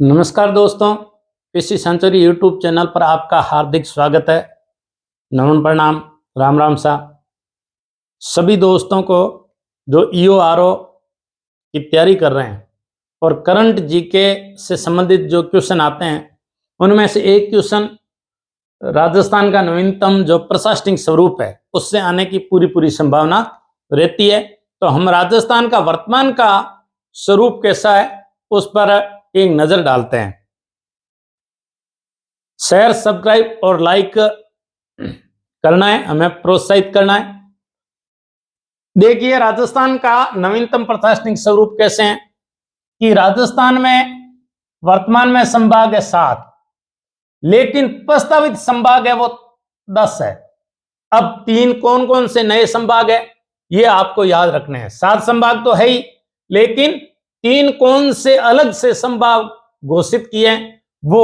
नमस्कार दोस्तों, PC century YouTube channel पर आपका हार्दिक स्वागत है। नमन प्रणाम, राम राम सा। सभी दोस्तों को जो ईओ आरओ की तैयारी कर रहे हैं और करंट जीके से संबंधित जो क्वेश्चन आते हैं उनमें से एक क्वेश्चन राजस्थान का नवीनतम जो प्रशासनिक स्वरूप है उससे आने की पूरी संभावना रहती है। तो हम राजस्थान का वर्तमान का स्वरूप कैसा है उस पर एक नजर डालते हैं। शेयर, सब्सक्राइब और लाइक करना है, हमें प्रोत्साहित करना है। देखिए राजस्थान का नवीनतम प्रशासनिक स्वरूप कैसे है कि राजस्थान में वर्तमान में संभाग है 7, लेकिन प्रस्तावित संभाग है वो 10 है। अब 3 कौन कौन से नए संभाग है ये आपको याद रखने हैं। 7 संभाग तो है ही, लेकिन 3 कौन से अलग से संभाग घोषित किए हैं वो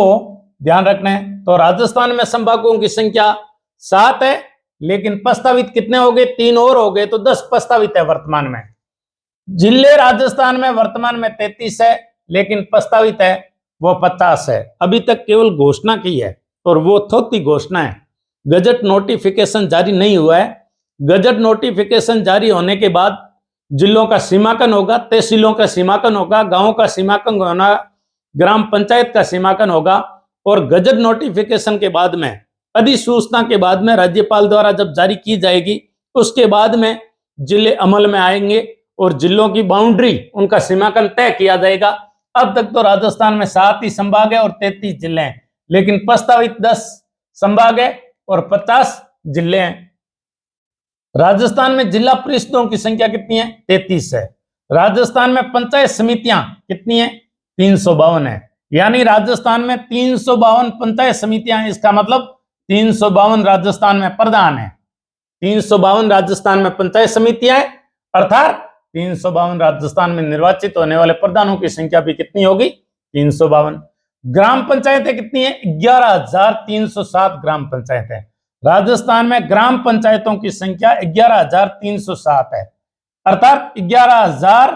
ध्यान रखना है। तो राजस्थान में संभागों की संख्या 7 है, लेकिन प्रस्तावित कितने हो गए? 3 और हो गए, तो 10 प्रस्तावित है वर्तमान में। जिले राजस्थान में वर्तमान में 33 है, लेकिन प्रस्तावित है वो 50 है। अभी तक केवल घोषणा की है और वो थोड़ी घोषणा है, गजट नोटिफिकेशन जारी नहीं हुआ है। गजट नोटिफिकेशन जारी होने के बाद जिलों का सीमांकन होगा, तहसीलों का सीमांकन होगा, गांवों का सीमांकन होना, ग्राम पंचायत का सीमांकन होगा। और गजट नोटिफिकेशन के बाद में, अधिसूचना के बाद में, राज्यपाल द्वारा जब जारी की जाएगी उसके बाद में जिले अमल में आएंगे और जिलों की बाउंड्री, उनका सीमांकन तय किया जाएगा। अब तक तो राजस्थान में 7 ही संभाग है और 33 जिले हैं, लेकिन प्रस्तावित 10 संभाग है और 50 जिले हैं। राजस्थान में जिला परिषदों की संख्या कितनी है? 33 है। राजस्थान में पंचायत समितियां कितनी है? 352 है। यानी राजस्थान में 352 पंचायत समितियां, इसका मतलब 352 राजस्थान में प्रधान है। 352 राजस्थान में पंचायत समितियां है, अर्थात 352 राजस्थान में निर्वाचित होने वाले प्रधानों की संख्या भी कितनी होगी? 352। ग्राम पंचायतें कितनी है? 11,307 ग्राम पंचायत है। राजस्थान में ग्राम पंचायतों की संख्या 11,307 है, अर्थात 11,000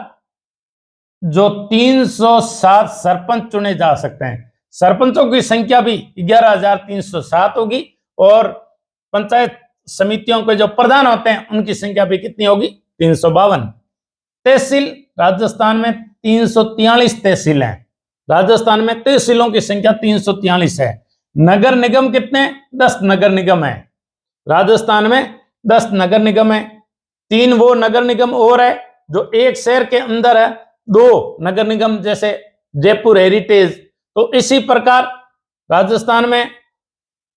जो 307 सरपंच चुने जा सकते हैं। सरपंचों की संख्या भी 11,307 होगी और पंचायत समितियों के जो प्रधान होते हैं उनकी संख्या भी कितनी होगी? 352। तहसील राजस्थान में 343 तहसील हैं। राजस्थान में तहसीलों की संख्या 343 है। नगर निगम कितने? 10 नगर निगम है। राजस्थान में 10 नगर निगम है। 3 वो नगर निगम और है जो एक शहर के अंदर है, 2 नगर निगम जैसे जयपुर हेरिटेज। तो इसी प्रकार राजस्थान में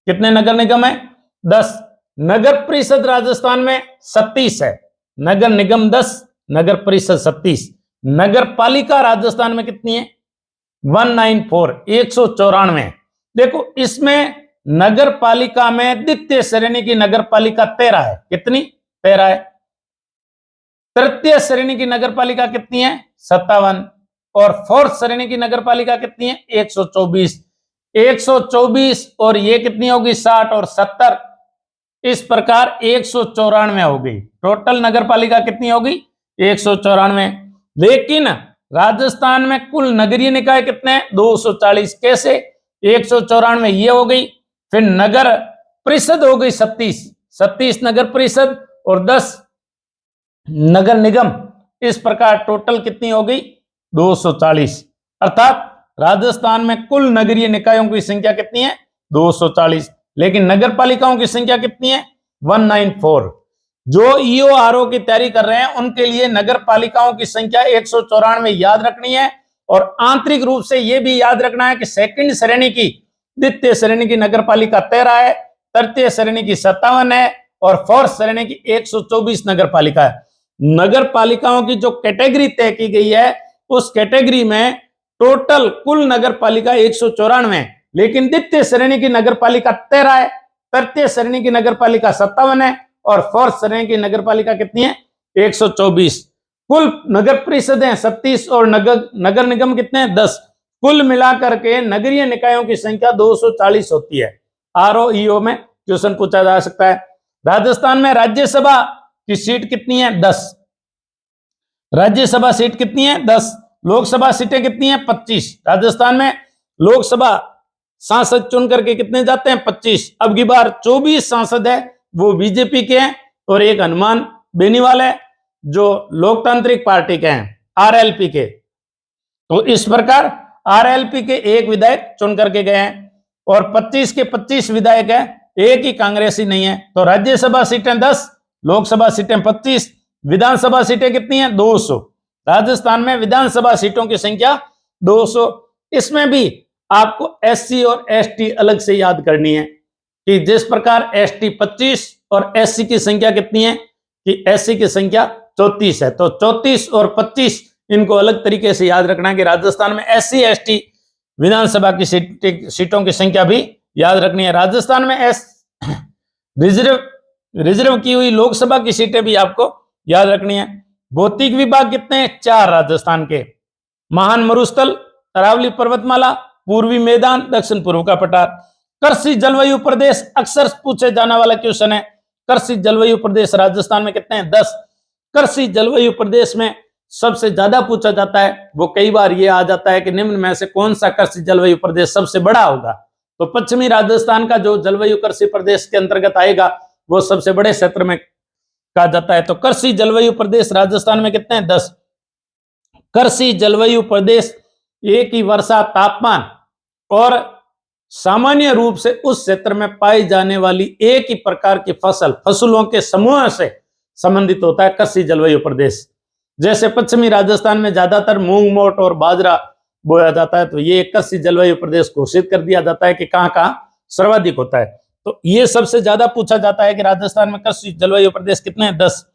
कितने नगर निगम है? 10। नगर परिषद राजस्थान में 37 है। नगर निगम 10, नगर परिषद 37। नगर पालिका राजस्थान में कितनी है? 194, 194। देखो इसमें नगर पालिका में द्वितीय श्रेणी की नगर पालिका 13 है। कितनी? 13 है। तृतीय श्रेणी की नगर पालिका कितनी है? 57। और फोर्थ श्रेणी की नगर पालिका कितनी है? 124। 124 और ये कितनी होगी? 60 और 70। इस प्रकार 194 होगी। टोटल नगर पालिका कितनी होगी? 194। लेकिन राजस्थान में कुल नगरीय निकाय कितने हैं? 240। कैसे? 194 ये हो गई, फिर नगर परिषद हो गई 37 नगर परिषद और 10 नगर निगम। इस प्रकार टोटल कितनी हो गई? 240। अर्थात राजस्थान में कुल नगरीय निकायों की संख्या कितनी है? 240। लेकिन नगर पालिकाओं की संख्या कितनी है? 194। जो ईओ आरओ की तैयारी कर रहे हैं उनके लिए नगर पालिकाओं की संख्या 194 याद रखनी है। और आंतरिक रूप से यह भी याद रखना है कि सेकंड श्रेणी की, द्वितीय श्रेणी की नगर पालिका 13 है, तृतीय श्रेणी की 57 है और फोर्थ श्रेणी की 124 नगर पालिका है। नगर पालिकाओं की जो कैटेगरी तय की गई है उस कैटेगरी में टोटल कुल नगर पालिका 194 है, लेकिन द्वितीय श्रेणी की नगर पालिका 13 है, तृतीय श्रेणी की नगर पालिका 57 है और फोर्थ श्रेणी की नगर पालिका कितनी है? 124। कुल नगर परिषदें 37 और नगर निगम कितने हैं? 10। कुल मिलाकर के नगरीय निकायों की संख्या 240 होती है। आरओ ईओ में क्वेश्चन पूछा जा सकता है। राजस्थान में राज्यसभा की सीट कितनी है? 10। राज्यसभा सीट कितनी है? 10। लोकसभा सीटें कितनी है? 25। राजस्थान में लोकसभा सांसद चुन करके कितने जाते हैं? 25। अब की बार 24 सांसद है वो बीजेपी के हैं और एक हनुमान बेनीवाल है जो लोकतांत्रिक पार्टी के हैं, आरएलपी के। तो इस प्रकार आरएलपी के एक विधायक चुन करके गए हैं और 25 के 25 विधायक है, एक ही कांग्रेसी नहीं है। तो राज्यसभा सीटें 10, लोकसभा सीटें 25, विधानसभा सीटें कितनी हैं? 200। राजस्थान में विधानसभा सीटों की संख्या 200। इसमें भी आपको एससी और एसटी अलग से याद करनी है कि जिस प्रकार एसटी 25 और एससी की संख्या कितनी है कि एससी की संख्या 34 है। तो 34 और 25 इनको अलग तरीके से याद रखना है कि राजस्थान में एससी एसटी विधानसभा की सीटों की संख्या भी याद रखनी है। राजस्थान में रिजर्व की हुई लोकसभा की सीटें भी आपको याद रखनी है। भौतिक विभाग कितने हैं? 4 राजस्थान के। महान मरुस्थल, अरावली पर्वतमाला, पूर्वी मैदान, दक्षिण पूर्व का पठार। कृषि जलवायु प्रदेश अक्सर पूछे जाने वाला क्वेश्चन है। कृषि जलवायु प्रदेश राजस्थान में कितने हैं? 10। कृषि जलवायु प्रदेश में सबसे ज्यादा पूछा जाता है वो कई बार ये आ जाता है कि निम्न में से कौन सा कृषि जलवायु प्रदेश सबसे बड़ा होगा? तो पश्चिमी राजस्थान का जो जलवायु कृषि प्रदेश के अंतर्गत आएगा वो सबसे बड़े क्षेत्र में कहा जाता है। तो कृषि जलवायु प्रदेश राजस्थान में कितने हैं? 10। कृषि जलवायु प्रदेश एक ही वर्षा, तापमान और सामान्य रूप से उस क्षेत्र में पाई जाने वाली एक ही प्रकार की फसलों के समूह से संबंधित होता है कृषि जलवायु प्रदेश। जैसे पश्चिमी राजस्थान में ज्यादातर मूंग, मोट और बाजरा बोया जाता है, तो ये कृषि जलवायु प्रदेश घोषित कर दिया जाता है कि कहां कहां सर्वाधिक होता है। तो ये सबसे ज्यादा पूछा जाता है कि राजस्थान में कृषि जलवायु प्रदेश कितने हैं? 10।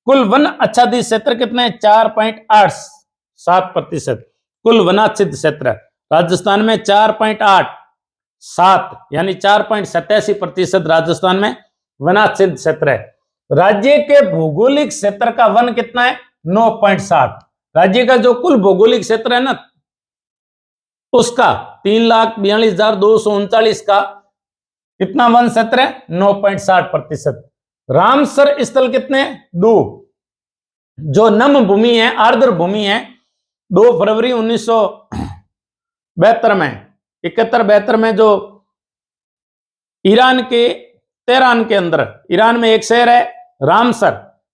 कुल वन आच्छादित क्षेत्र कितने हैं? 4.87%। कुल वनाच्छित क्षेत्र राजस्थान में 4.87 यानी 4.87% राजस्थान में वनाच्छित क्षेत्र है। राज्य के भौगोलिक क्षेत्र का वन कितना है? 9.60। राज्य का जो कुल भौगोलिक क्षेत्र है ना उसका 3,42,239 का कितना वन क्षेत्र है? 9.60%। रामसर स्थल कितने? 2। जो नम भूमि है, आर्द्र भूमि है, 2 फरवरी 1972 में 71-72 में जो ईरान के तेहरान के अंदर, ईरान में एक शहर है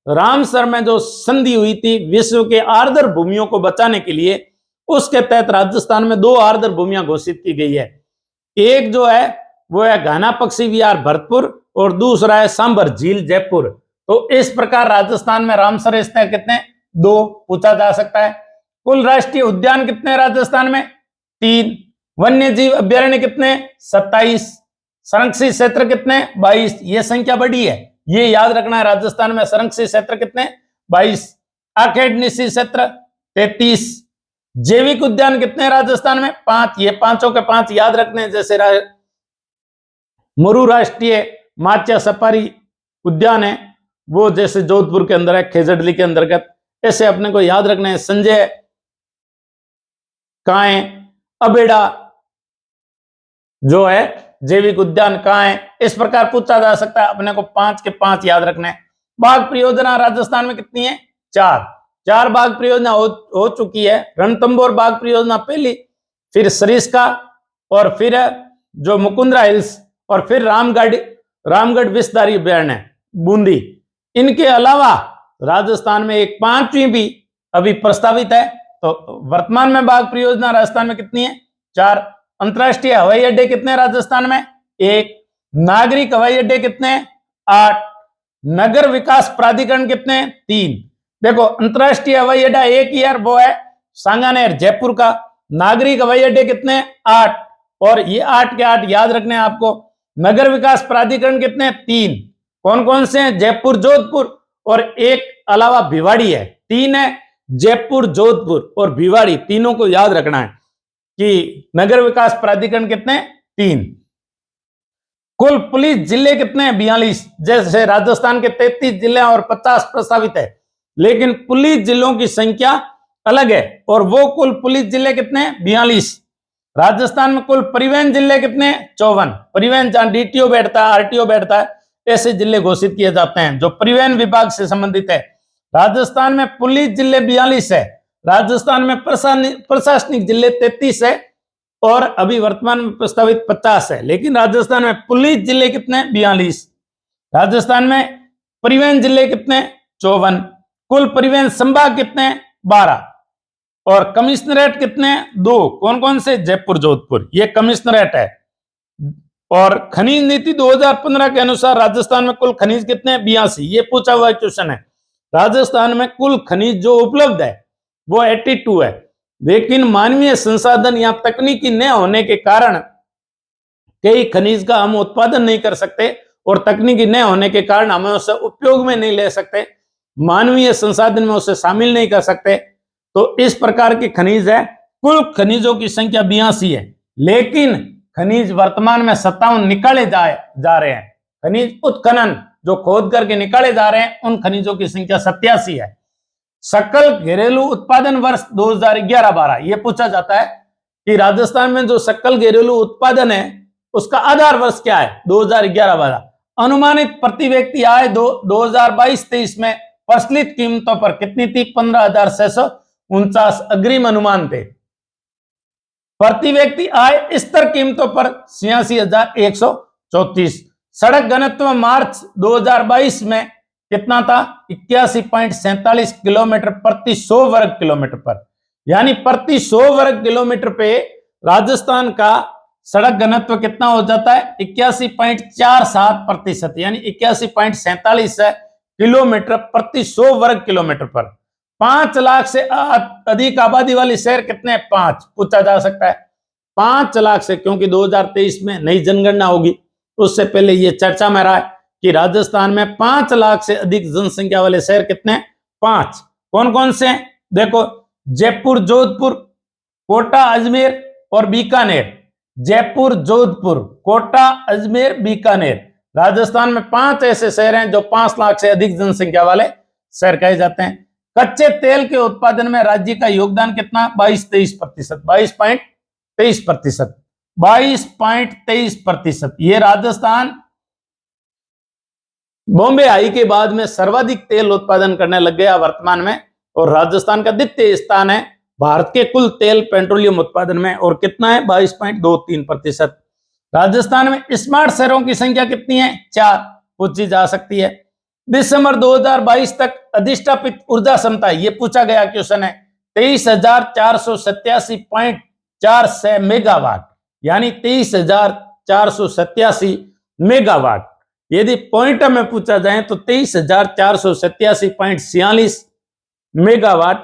रामसर में जो संधि हुई थी विश्व के आर्द्र भूमियों को बचाने के लिए, उसके तहत राजस्थान में 2 आर्द्र भूमियां घोषित की गई है। एक जो है वो है घाना पक्षी विहार भरतपुर और दूसरा है सांबर झील जयपुर। तो इस प्रकार राजस्थान में रामसर स्थल कितने? 2 पूछा जा सकता है। कुल राष्ट्रीय उद्यान कितने राजस्थान में? 3। वन्य जीव अभ्यारण्य कितने? 27। संरक्षित क्षेत्र कितने? 22। ये संख्या बड़ी है, ये याद रखना है। राजस्थान में संरक्षित क्षेत्र कितने? 22। आखेड निश्चित क्षेत्र 33। जैविक उद्यान कितने राजस्थान में? 5। ये पांचों के 5 याद रखने हैं। जैसे मुरु राष्ट्रीय माच्या सफारी उद्यान है वो जैसे जोधपुर के अंदर है, खेजड़ली के अंतर्गत, ऐसे अपने को याद रखना है। संजय कांय अबेड़ा जो है जैविक उद्यान कहां है, इस प्रकार पूछा जा सकता है। अपने को 5 के 5 याद रखना है। बाघ परियोजना राजस्थान में कितनी है? 4 बाघ परियोजना हो चुकी है। रणथंभौर बाघ परियोजना पहली, फिर सरिस्का और फिर जो मुकुंदरा हिल्स और फिर रामगढ़ विषधारी अभ्यारण्य बूंदी। इनके अलावा राजस्थान में एक 5वीं भी अभी प्रस्तावित है। तो वर्तमान में बाघ परियोजना राजस्थान में कितनी है? 4। अंतरराष्ट्रीय हवाई अड्डे कितने राजस्थान में? 1। नागरिक हवाई अड्डे कितने? 8। नगर विकास प्राधिकरण कितने? 3। देखो अंतरराष्ट्रीय हवाई अड्डा एक ही है, वो है सांगानेर जयपुर का। नागरिक हवाई अड्डे कितने? 8। और ये 8 के 8 याद रखने हैं आपको। नगर विकास प्राधिकरण कितने? 3। कौन कौन से हैं? जयपुर, जोधपुर और एक अलावा भिवाड़ी है। 3 है, जयपुर, जोधपुर और भिवाड़ी, तीनों को याद रखना है कि नगर विकास प्राधिकरण कितने? 3। कुल पुलिस जिले कितने हैं? 42। जैसे राजस्थान के 33 जिले और 50 प्रस्तावित है, लेकिन पुलिस जिलों की संख्या अलग है। और वो कुल पुलिस जिले कितने हैं? 42। राजस्थान में कुल परिवहन जिले कितने? 54। परिवहन जहां डीटीओ बैठता है, आरटीओ बैठता है, ऐसे जिले घोषित किए जाते हैं जो परिवहन विभाग से संबंधित है। राजस्थान में पुलिस जिले 42 है। राजस्थान में प्रशासनिक जिले 33 है। और अभी वर्तमान में प्रस्तावित 50 है। लेकिन राजस्थान में पुलिस जिले कितने? 42। राजस्थान में परिवहन जिले कितने? 54। कुल परिवहन संभाग कितने? 12। और कमिश्नरेट कितने? 2। कौन कौन से? जयपुर, जोधपुर, ये कमिश्नरेट है। और खनिज नीति 2015 के अनुसार राजस्थान में कुल खनिज कितने? 82। ये पूछा हुआ क्वेश्चन है। राजस्थान में कुल खनिज जो उपलब्ध है वो 82 है, लेकिन मानवीय संसाधन या तकनीकी न होने के कारण कई खनिज का हम उत्पादन नहीं कर सकते और तकनीकी न होने के कारण हम उसे उपयोग में नहीं ले सकते, मानवीय संसाधन में उसे शामिल नहीं कर सकते। तो इस प्रकार के खनिज है। कुल खनिजों की संख्या 82 है, लेकिन खनिज वर्तमान में 57 निकाले जा रहे हैं। खनिज उत्खनन जो खोद करके निकाले जा रहे हैं, उन खनिजों की संख्या 87 है। सकल घरेलू उत्पादन वर्ष 2011-12 ये पूछा जाता है कि राजस्थान में जो सकल घरेलू उत्पादन है उसका आधार वर्ष क्या है? 2011-12। अनुमानित प्रति व्यक्ति आय 2022-23 में प्रचलित कीमतों पर कितनी थी? 15,649 अग्रिम अनुमान थे। प्रति व्यक्ति आय स्तर कीमतों पर 86,134। सड़क घनत्व मार्च 2022 में कितना था? 81.47 किलोमीटर प्रति 100 वर्ग किलोमीटर पर, यानी प्रति 100 वर्ग किलोमीटर पे राजस्थान का सड़क घनत्व कितना हो जाता है? 81.47%, यानी 81.47 किलोमीटर प्रति 100 वर्ग किलोमीटर पर। 5 लाख से अधिक आबादी वाली शहर कितने? 5 पूछा जा सकता है। 5 लाख से, क्योंकि 2023 में नई जनगणना होगी, उससे पहले ये चर्चा में रहा है कि राजस्थान में 5 लाख से अधिक जनसंख्या वाले शहर कितने? 5। कौन कौन से? देखो, जयपुर, जोधपुर, कोटा, अजमेर और बीकानेर। जयपुर, जोधपुर, कोटा, अजमेर, बीकानेर। राजस्थान में 5 ऐसे शहर हैं जो 5 लाख से अधिक जनसंख्या वाले शहर कहे जाते हैं। कच्चे तेल के उत्पादन में राज्य का योगदान कितना? 22-23%। 22.23%। 22.23%। ये राजस्थान बॉम्बे आई के बाद में सर्वाधिक तेल उत्पादन करने लग गया वर्तमान में, और राजस्थान का द्वितीय स्थान है भारत के कुल तेल पेट्रोलियम उत्पादन में, और कितना है? 22.23%। राजस्थान में स्मार्ट शहरों की संख्या कितनी है? 4 पूछी जा सकती है। दिसंबर 2022 तक अधिष्ठापित ऊर्जा क्षमता, ये पूछा गया क्वेश्चन है, 23,487.46 मेगावाट, यानी 23,487 मेगावाट। यदि पॉइंट में पूछा जाए तो 23,487.46 मेगावाट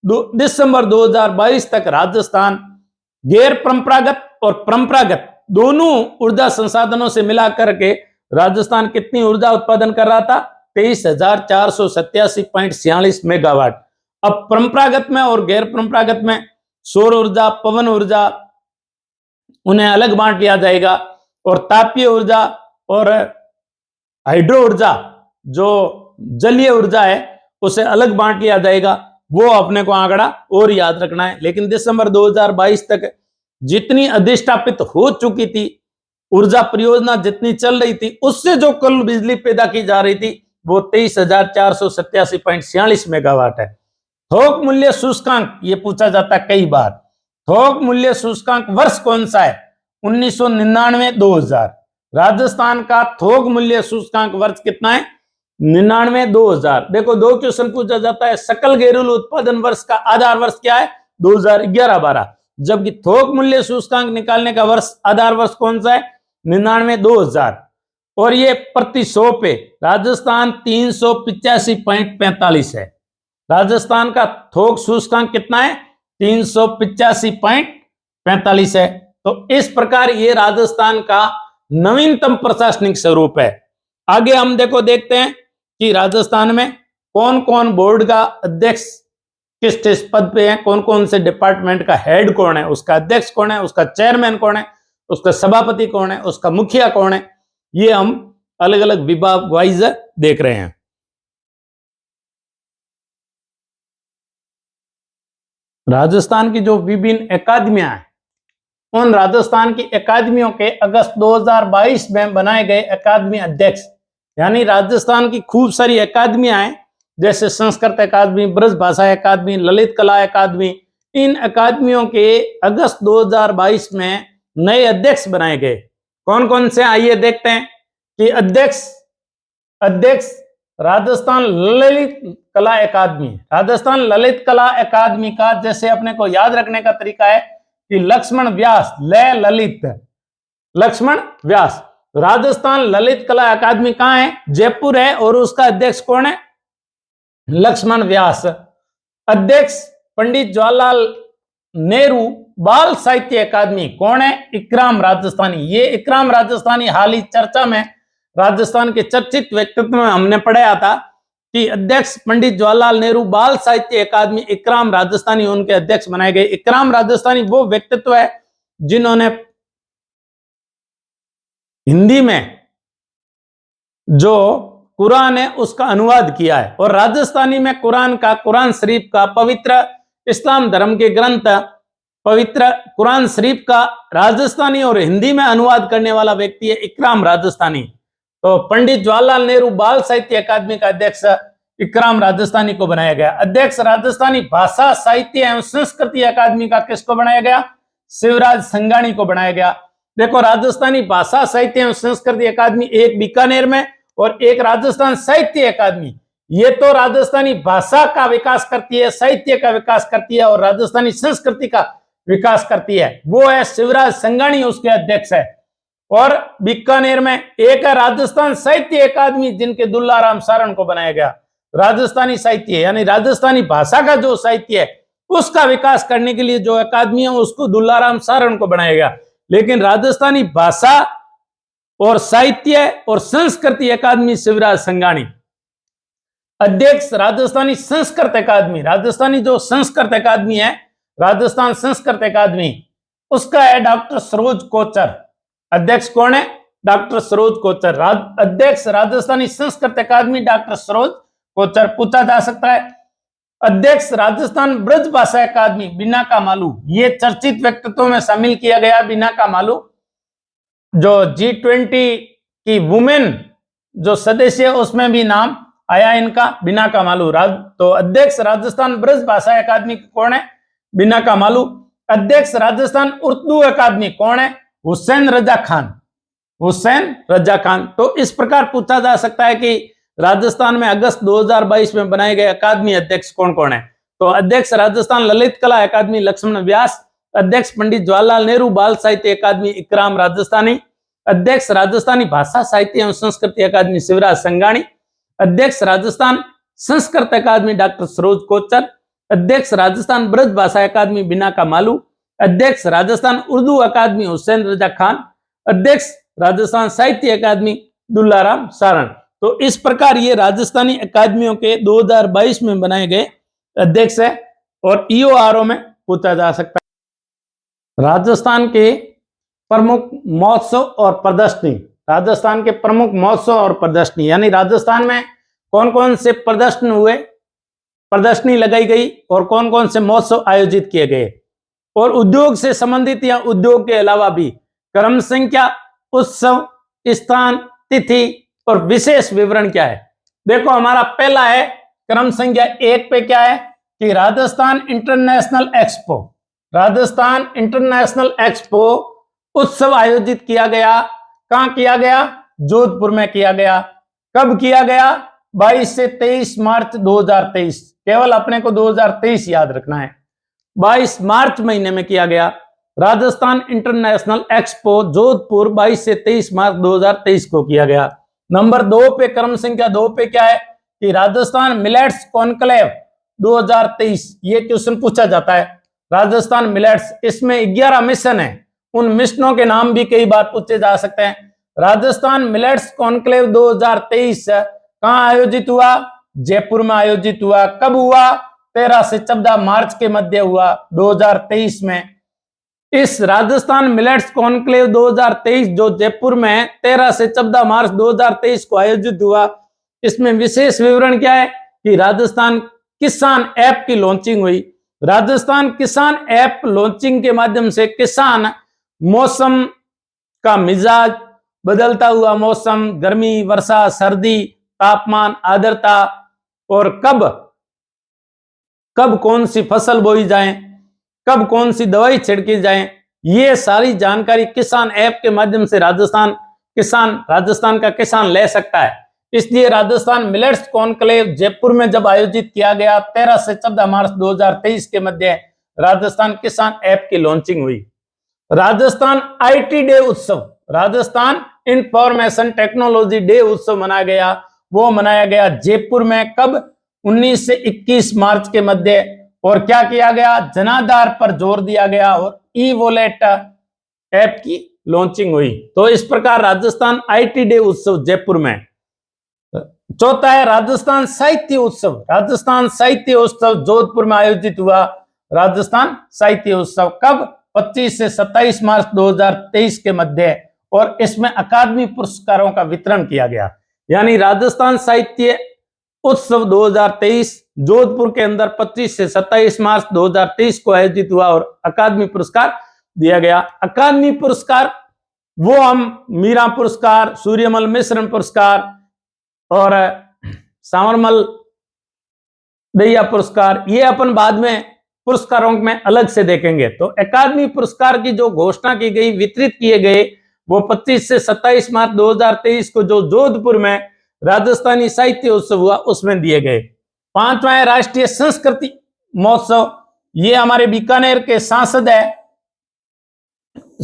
दिसंबर 2022 तक राजस्थान गैर परंपरागत और परंपरागत दोनों ऊर्जा संसाधनों से मिलाकर के राजस्थान कितनी ऊर्जा उत्पादन कर रहा था? 23,487.46 मेगावाट। अब परंपरागत में और गैर परंपरागत में सौर ऊर्जा, पवन ऊर्जा, उन्हें अलग बांट लिया जाएगा, और तापीय ऊर्जा और हाइड्रो ऊर्जा जो जलीय ऊर्जा है उसे अलग बांट लिया जाएगा। वो अपने को आंकड़ा और याद रखना है। लेकिन दिसंबर 2022 तक जितनी अधिष्ठापित हो चुकी थी ऊर्जा परियोजना, जितनी चल रही थी, उससे जो कुल बिजली पैदा की जा रही थी वो 23,487.46 मेगावाट है। थोक मूल्य सूचकांक, ये पूछा जाता है कई बार। थोक मूल्य सूचकांक वर्ष कौन सा है? 1999-2000। राजस्थान का थोक मूल्य सूचकांक वर्ष कितना है? 99-2000। देखो, 2 क्वेश्चन पूछा जाता है। सकल घरेलू उत्पादन वर्ष का आधार वर्ष क्या है? 2011-12, जबकि थोक मूल्य सूचकांक निकालने का वर्ष आधार वर्ष कौन सा है? 99-2000। और ये प्रति 100 पे राजस्थान 385.45 है। राजस्थान का थोक सूचकांक कितना है? 385.45 है। तो इस प्रकार ये राजस्थान का नवीनतम प्रशासनिक स्वरूप है। आगे हम देखते हैं कि राजस्थान में कौन कौन बोर्ड का अध्यक्ष किस किस पद पे है, कौन कौन से डिपार्टमेंट का हेड कौन है, उसका अध्यक्ष कौन है, उसका चेयरमैन कौन है, उसका सभापति कौन है, उसका मुखिया कौन है। ये हम अलग अलग विभाग वाइज देख रहे हैं। राजस्थान की जो विभिन्न अकादमियां हैं, उन राजस्थान की अकादमियों के अगस्त 2022 में बनाए गए अकादमी अध्यक्ष, यानी राजस्थान की खूब सारी अकादमियां हैं, जैसे संस्कृत अकादमी, ब्रज भाषा अकादमी, ललित कला अकादमी, इन अकादमियों के अगस्त 2022 में नए अध्यक्ष बनाए गए। कौन कौन से, आइए देखते हैं कि अध्यक्ष राजस्थान ललित कला अकादमी। राजस्थान ललित कला अकादमी का जैसे अपने को याद रखने का तरीका है कि लक्ष्मण व्यास, ललित लक्ष्मण व्यास। राजस्थान ललित कला अकादमी कहां है? जयपुर है। और उसका अध्यक्ष कौन है? लक्ष्मण व्यास। अध्यक्ष पंडित जवाहरलाल नेहरू बाल साहित्य अकादमी कौन है? इकराम राजस्थानी। ये इकराम राजस्थानी हाल ही चर्चा में राजस्थान के चर्चित व्यक्तित्व में हमने पढ़ाया था कि अध्यक्ष पंडित जवाहरलाल नेहरू बाल साहित्य अकादमी इकराम राजस्थानी उनके अध्यक्ष बनाए गए। इकराम राजस्थानी वो व्यक्तित्व है जिन्होंने हिंदी में जो कुरान है उसका अनुवाद किया है, और राजस्थानी में कुरान शरीफ का, पवित्र इस्लाम धर्म के ग्रंथ पवित्र कुरान शरीफ का राजस्थानी और हिंदी में अनुवाद करने वाला व्यक्ति है इकराम राजस्थानी। तो पंडित जवाहरलाल नेहरू बाल साहित्य अकादमी का अध्यक्ष इकराम राजस्थानी को बनाया गया। अध्यक्ष राजस्थानी भाषा साहित्य एवं संस्कृति अकादमी का किसको बनाया गया? शिवराज संघाणी को बनाया गया। देखो, राजस्थानी भाषा साहित्य एवं संस्कृति अकादमी एक बीकानेर में और एक राजस्थान साहित्य अकादमी। ये तो राजस्थानी भाषा का विकास करती है, साहित्य का विकास करती है और राजस्थानी संस्कृति का विकास करती है। वो है शिवराज संघाणी, उसके अध्यक्ष है। और बीकानेर में एक है राजस्थान साहित्य अकादमी, जिनके दुल्लाराम सारण को बनाया गया। राजस्थानी साहित्य यानी राजस्थानी भाषा का जो साहित्य है उसका विकास करने के लिए जो अकादमी है उसको दुल्लाराम सारण को बनाया गया। लेकिन राजस्थानी भाषा और साहित्य और संस्कृति अकादमी शिवराज संघाणी। अध्यक्ष राजस्थानी संस्कृत अकादमी, राजस्थानी जो संस्कृत अकादमी है, राजस्थान संस्कृत अकादमी, उसका है डॉक्टर सरोज कोचर। अध्यक्ष कौन है? डॉक्टर सरोज कोचर। अध्यक्ष राजस्थानी संस्कृत अकादमी डॉक्टर सरोज कोचर। पूछा जा सकता है अध्यक्ष राजस्थान ब्रज भाषा अकादमी बिना का मालू। ये चर्चित व्यक्तित्वों में शामिल किया गया बिना का मालू, जो G20 की वुमेन जो सदस्य है उसमें भी नाम आया इनका, बिना का मालू। तो अध्यक्ष राजस्थान ब्रज भाषा अकादमी कौन है? बिना का मालू। अध्यक्ष राजस्थान उर्दू अकादमी कौन है? हुसैन रजा खान। हुसैन रजा खान। तो इस प्रकार पूछा जा सकता है कि राजस्थान में अगस्त 2022 में बनाए गए अकादमी अध्यक्ष कौन कौन है? तो अध्यक्ष राजस्थान ललित कला अकादमी लक्ष्मण व्यास, अध्यक्ष पंडित जवाहरलाल नेहरू बाल साहित्य अकादमी इकराम राजस्थानी, अध्यक्ष राजस्थानी भाषा साहित्य एवं संस्कृति अकादमी शिवराज संघाणी, अध्यक्ष राजस्थान संस्कृत अकादमी डॉक्टर सरोज कोचर, अध्यक्ष राजस्थान ब्रज भाषा अकादमी बिना का मालू, अध्यक्ष राजस्थान उर्दू अकादमी हुसैन रजा खान, अध्यक्ष राजस्थान साहित्य अकादमी दुल्लाराम सारण। तो इस प्रकार ये राजस्थानी अकादमियों के 2022 में बनाए गए अध्यक्ष है और EORO में पूछा जा सकता है। राजस्थान के प्रमुख महोत्सव और प्रदर्शनी। राजस्थान के प्रमुख महोत्सव और प्रदर्शनी यानी राजस्थान में कौन कौन से प्रदर्शन हुए, प्रदर्शनी लगाई गई और कौन कौन से महोत्सव आयोजित किए गए, और उद्योग से संबंधित या उद्योग के अलावा भी क्रम संख्या, उत्सव, स्थान, तिथि और विशेष विवरण क्या है। देखो, हमारा पहला है क्रम संख्या 1 पे क्या है कि Rajasthan international expo. Rajasthan international expo उत्सव आयोजित किया गया। कहां किया गया? जोधपुर में किया गया। कब किया गया? 22 से 23 मार्च 2023। केवल अपने को 2023 याद रखना है। 22 मार्च महीने में किया गया राजस्थान इंटरनेशनल एक्सपो जोधपुर, 22 से 23 मार्च 2023 को किया गया। नंबर 2 पे, क्रम संख्या 2 पे क्या है कि राजस्थान मिलेट्स कॉन्क्लेव 2023। ये क्वेश्चन पूछा जाता है। राजस्थान मिलेट्स, इसमें 11 मिशन है, उन मिशनों के नाम भी कई बार पूछे जा सकते हैं। राजस्थान मिलेट्स कॉन्क्लेव 2023 कहां आयोजित हुआ? जयपुर में आयोजित हुआ। कब हुआ? 13 से 14 मार्च के मध्य हुआ 2023 में। इस राजस्थान मिलेट्स कॉन्क्लेव 2023 जो जयपुर में 13 से 14 मार्च 2023 को आयोजित हुआ, इसमें विशेष विवरण क्या है कि राजस्थान किसान ऐप की लॉन्चिंग हुई। राजस्थान किसान ऐप लॉन्चिंग के माध्यम से किसान मौसम का मिजाज, बदलता हुआ मौसम, गर्मी, वर्षा, सर्दी, तापमान, आर्द्रता और कब कौन सी फसल बोई जाए, कब कौन सी दवाई छिड़की जाए, ये सारी जानकारी किसान ऐप के माध्यम से राजस्थान का किसान ले सकता है। इसलिए राजस्थान मिलेट्स कॉन्क्लेव जयपुर में जब आयोजित किया गया 13 से 14 मार्च 2023 के मध्य राजस्थान किसान ऐप की लॉन्चिंग हुई। राजस्थान आईटी डे उत्सव, राजस्थान इंफॉर्मेशन टेक्नोलॉजी डे उत्सव मनाया गया। वो मनाया गया जयपुर में कब, 19 से 21 मार्च के मध्य। और क्या किया गया, जनाधार पर जोर दिया गया और ई वॉलेट ऐप की लॉन्चिंग हुई। तो इस प्रकार राजस्थान आईटी डे उत्सव जयपुर में। चौथा है राजस्थान साहित्य उत्सव। राजस्थान साहित्य उत्सव जोधपुर में आयोजित हुआ। राजस्थान साहित्य उत्सव कब, 25 से 27 मार्च 2023 के मध्य। और इसमें अकादमी पुरस्कारों का वितरण किया गया। यानी राजस्थान साहित्य उत्सव 2023 जोधपुर के अंदर 25 से 27 मार्च 2023 को आयोजित हुआ और अकादमी पुरस्कार दिया गया। अकादमी पुरस्कार वो हम मीरा पुरस्कार, सूर्यमल मिश्र पुरस्कार और सांवरमल दैया पुरस्कार, ये अपन बाद में पुरस्कारों में अलग से देखेंगे। तो अकादमी पुरस्कार की जो घोषणा की गई, वितरित किए गए, वो 25 से 27 मार्च 2023 को जो जोधपुर में राजस्थानी साहित्य उत्सव हुआ उसमें दिए गए। पांचवा है राष्ट्रीय संस्कृति महोत्सव। ये हमारे बीकानेर के सांसद है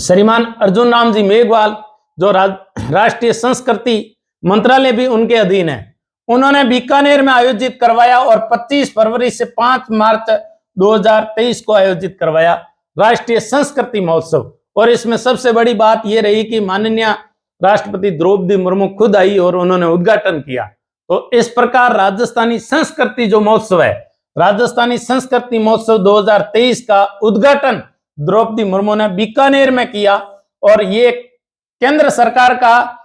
श्रीमान अर्जुन राम जी मेघवाल, जो राष्ट्रीय संस्कृति मंत्रालय भी उनके अधीन है। उन्होंने बीकानेर में आयोजित करवाया और 25 फरवरी से 5 मार्च 2023 को आयोजित करवाया राष्ट्रीय संस्कृति महोत्सव। और इसमें सबसे बड़ी बात यह रही कि माननीय राष्ट्रपति द्रौपदी मुर्मू खुद आई और उन्होंने उद्घाटन किया। तो इस प्रकार राजस्थानी संस्कृति जो महोत्सव है, राजस्थानी संस्कृति महोत्सव 2023 का उद्घाटन द्रौपदी मुर्मू ने बीकानेर में किया। और ये केंद्र सरकार का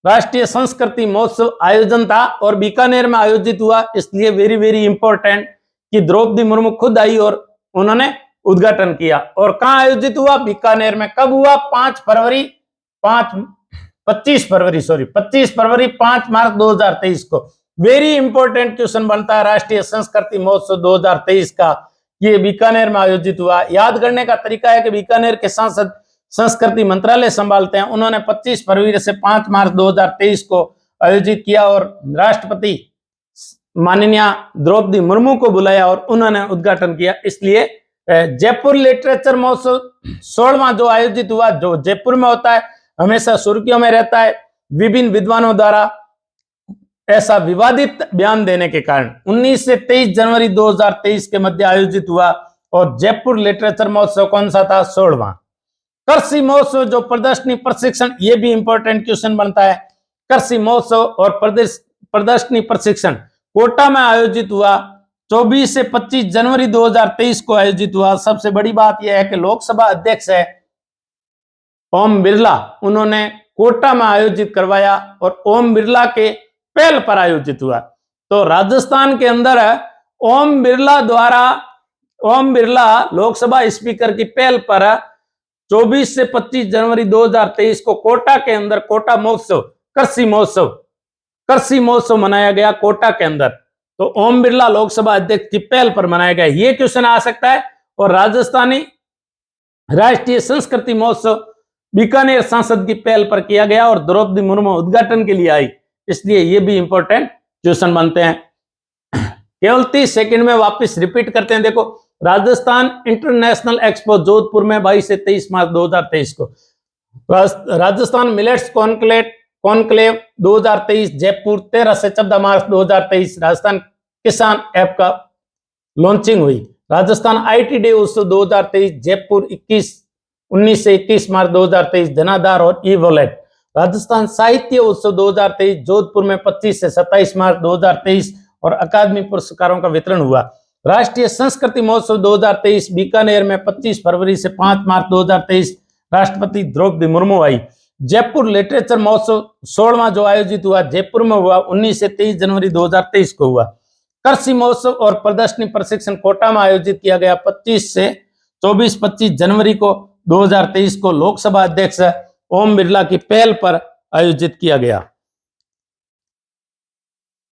राष्ट्रीय संस्कृति महोत्सव आयोजन था और बीकानेर में आयोजित हुआ। इसलिए वेरी वेरी इंपॉर्टेंट कि द्रौपदी मुर्मू खुद आई और उन्होंने उद्घाटन किया। और कहां आयोजित हुआ, बीकानेर में। कब हुआ, 25 फरवरी 5 मार्च 2023 को। वेरी इंपॉर्टेंट क्वेश्चन बनता है राष्ट्रीय संस्कृति महोत्सव 2023 का, ये बीकानेर में आयोजित हुआ। याद करने का तरीका है कि बीकानेर के सांसद संस्कृति मंत्रालय संभालते हैं। उन्होंने 25 फरवरी से 5 मार्च 2023 को आयोजित किया और राष्ट्रपति माननीय द्रौपदी मुर्मू को बुलाया और उन्होंने उद्घाटन किया। इसलिए जयपुर लिटरेचर महोत्सव 16वां जो आयोजित हुआ, जो जयपुर में होता है, हमेशा सुर्खियों में रहता है विभिन्न विद्वानों द्वारा ऐसा विवादित बयान देने के कारण। 19 से 23 जनवरी 2023 के मध्य आयोजित हुआ। और जयपुर लिटरेचर महोत्सव कौन सा था, 16वां। कृषि महोत्सव जो प्रदर्शनी प्रशिक्षण, ये भी इंपॉर्टेंट क्वेश्चन बनता है। कृषि महोत्सव और प्रदर्शनी प्रशिक्षण कोटा में आयोजित हुआ। 24 से 25 जनवरी 2023 को आयोजित हुआ। सबसे बड़ी बात यह है कि लोकसभा अध्यक्ष है ओम बिरला, उन्होंने कोटा में आयोजित करवाया और ओम बिरला के पहल पर आयोजित हुआ। तो राजस्थान के अंदर ओम बिरला लोकसभा स्पीकर की पहल पर 24 से 25 जनवरी 2023 को कोटा के अंदर कोटा महोत्सव, कृषि महोत्सव मनाया गया कोटा के अंदर। तो ओम बिरला लोकसभा अध्यक्ष की पहल पर मनाया गया, ये क्वेश्चन आ सकता है। और राजस्थानी राष्ट्रीय संस्कृति महोत्सव बीकानेर सांसद की पहल पर किया गया और द्रौपदी मुर्मू उद्घाटन के लिए आई, इसलिए ये भी इंपॉर्टेंट क्वेश्चन बनते हैं। केवल 30 सेकंड में वापस रिपीट करते हैं। देखो, राजस्थान इंटरनेशनल एक्सपो जोधपुर में 22 से 23 मार्च 2023 को। राजस्थान मिलेट्स कॉन्क्लेव 2023 जयपुर 13 से 14 मार्च 2023। राजस्थान किसान ऐप का लॉन्चिंग हुई। राजस्थान आईटी डे उत्सव 2023 जयपुर 19 से 21 मार्च 2023 जनाधार और ई वॉलेट। राजस्थान साहित्य उत्सव 2023 जोधपुर में 25 से 27 मार्च 2023 और अकादमी पुरस्कारों का वितरण हुआ। राष्ट्रीय संस्कृति महोत्सव 2023 बीकानेर में 25 फरवरी से 5 मार्च 2023 राष्ट्रपति द्रौपदी मुर्मू आई। जयपुर लिटरेचर महोत्सव 16वां जो आयोजित हुआ जयपुर में हुआ, 19 से 23 जनवरी 2023 को हुआ। कृषि महोत्सव और प्रदर्शनी प्रशिक्षण कोटा में आयोजित किया गया 25 से 24-25 जनवरी को 2023 को लोकसभा अध्यक्ष ओम बिरला की पहल पर आयोजित किया गया।